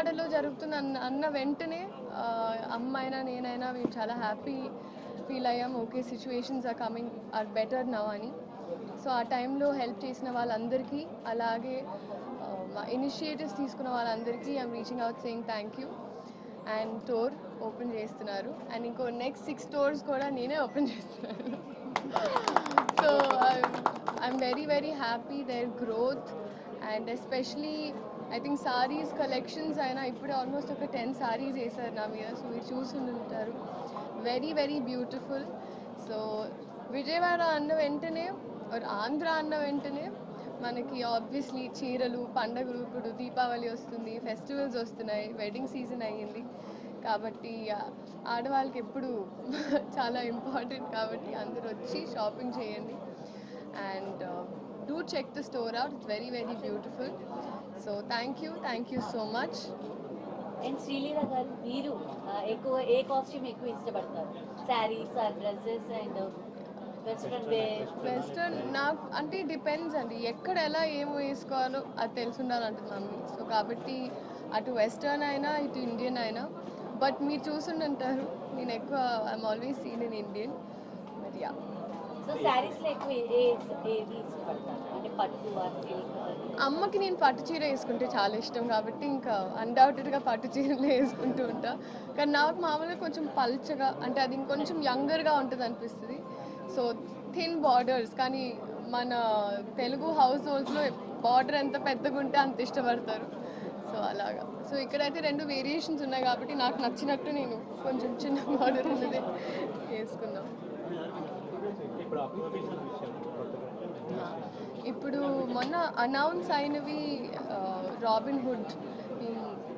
విజయవాడలో జరుగుతున్న అన్న వెంటనే అమ్మైనా నేనైనా మేము చాలా హ్యాపీ ఫీల్ అయ్యాం. Okay, situations are better now అని. సో ఆ టైంలో హెల్ప్ చేసిన వాళ్ళందరికీ, అలాగే ఇనిషియేటివ్స్ తీసుకున్న వాళ్ళందరికీ I'm reaching out saying thank you. And store open చేస్తున్నారు, అండ్ ఇంకో నెక్స్ట్ 6 stores కూడా నేనే ఓపెన్ చేస్తున్నాను. So I'm very happy their growth, and especially I think sarees collections అయినా ఇప్పుడే ఆల్మోస్ట్ ఒక 10 సారీస్ వేసారు నా మీద. సో మీరు చూసుంటారు, వెరీ బ్యూటిఫుల్. సో విజయవాడ అన్న వెంటనే, ఆంధ్ర అన్న వెంటనే మనకి ఆబ్వియస్లీ చీరలు, పండగలు, ఇప్పుడు దీపావళి వస్తుంది, ఫెస్టివల్స్ వస్తున్నాయి, వెడ్డింగ్ సీజన్ అయ్యింది కాబట్టి ఆడవాళ్ళకి ఎప్పుడు చాలా ఇంపార్టెంట్. కాబట్టి అందరూ వచ్చి షాపింగ్ చేయండి, and do check the store out. It's very beautiful. So thank you so much. And Sreeleela garu, మీరు ఎక్కువ ఏ కాస్ట్యూమ్ ఎక్కువ ఇష్టపడతారు? Sarees or dresses and western నాకు అంటే డిపెండ్స్ అండి, ఎక్కడ ఎలా ఏం వేసుకోవాలో అది తెలిసి ఉండాలంటుంది మమ్మీ. సో కాబట్టి అటు వెస్టర్న్ అయినా ఇటు ఇండియన్ అయినా. బట్ మీరు చూసుంటారు, నేను ఎక్కువ I'm always seen in Indian. But yeah. So శారీస్లో ఎక్కువ ఏది ఇష్టపడతారు? అంటే పట్టు ఆర్ సిల్క్? అమ్మకి నేను పట్టు చీర వేసుకుంటే చాలా ఇష్టం కాబట్టి ఇంకా అన్డౌటెడ్గా పట్టు చీరలు వేసుకుంటూ ఉంటా. కానీ నాకు మామూలుగా కొంచెం పల్చగా, అంటే అది ఇంకొంచెం యంగర్గా ఉంటుంది అనిపిస్తుంది. సో థిన్ బార్డర్స్, కానీ మన తెలుగు హౌస్ హోల్డ్స్లో బార్డర్ ఎంత పెద్దగా ఉంటే అంత ఇష్టపడతారు. సో అలాగా. సో ఇక్కడైతే 2 వేరియేషన్స్ ఉన్నాయి కాబట్టి నాకు నచ్చినట్టు నేను కొంచెం చిన్న బార్డర్ ఉన్నది వేసుకుందాం. ఇప్పుడు మొన్న అనౌన్స్ అయినవి రాబిన్ హుడ్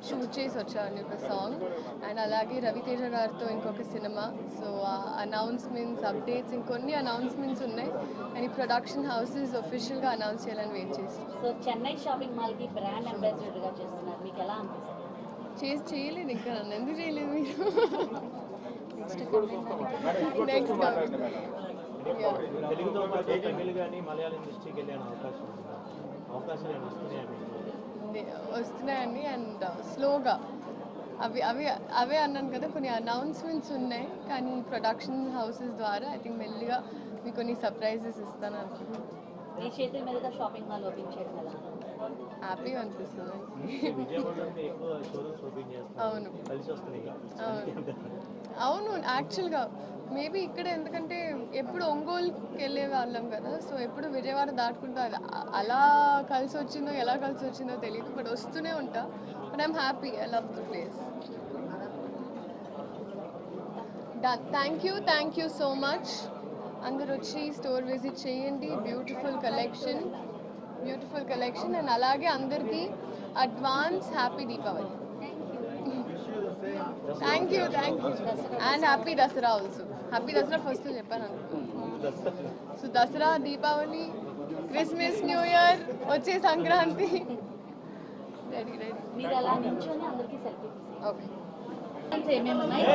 షూట్ చేసి వచ్చాను ఒక సాంగ్, అండ్ అలాగే రవితేజ గారితో ఇంకొక సినిమా. సో ఆ అనౌన్స్మెంట్స్, అప్డేట్స్, ఇంకొన్ని అనౌన్స్మెంట్స్ ఉన్నాయి, అండ్ ఈ ప్రొడక్షన్ హౌసెస్ ఒఫిషియల్గా అనౌన్స్ చేయాలని వెయిట్ చేస్తాం. సో చెన్నై షాపింగ్ మాల్కి బ్రాండ్ అంబాసిడర్గా చేస్తున్నారు, మీకు ఎలా అనిపిస్తుంది? చేయలేదు ఇంకా, నన్ను ఎందుకు చేయలేదు మీరు? నెక్స్ట్ తెలుగుతో పాటు తమిళ్ కానీ మలయాళం ఇండస్ట్రీకి వెళ్ళే అవకాశాలు వస్తున్నాయండి. అండ్ స్లోగా అవే అన్నాను కదా, కొన్ని అనౌన్స్మెంట్స్ ఉన్నాయి, కానీ ప్రొడక్షన్ హౌసెస్ ద్వారా ఐ థింక్ మెల్లిగా మీకు కొన్ని సర్ప్రైజెస్ ఇస్తాను అనుకుంటున్నాను. మీ చేతుల మీదుగా షాపింగ్ మాల్ ఓపెన్ చేయడం ఎలా? హ్యాపీగా అనిపిస్తుంది. అవును యాక్చువల్గా మేబీ ఇక్కడ ఎందుకంటే ఎప్పుడు ఒంగోలుకి వెళ్ళే వాళ్ళం కదా, సో ఎప్పుడు విజయవాడ దాటుకుంటా, అలా కలిసి వచ్చిందో ఎలా కలిసి వచ్చిందో తెలియదు, బట్ వస్తూనే ఉంటా. But I'm happy, I love the place. Done. Thank you so much. అందరు వచ్చి స్టోర్ విజిట్ చేయండి. బ్యూటిఫుల్ కలెక్షన్, అండ్ అలాగే అందరికీ advance happy Deepavali. Thank you and happy Dasara also. Happy Dasara first చెప్పాను అనుకుంటున్నాను. So Dasara, Deepavali, Christmas, new year, వచ్చే సంక్రాంతి. రెడీ. మీరు అలా నించొని అందరికీ సెల్ఫీ ఓకే. ఏమేమి ఉన్నాయి?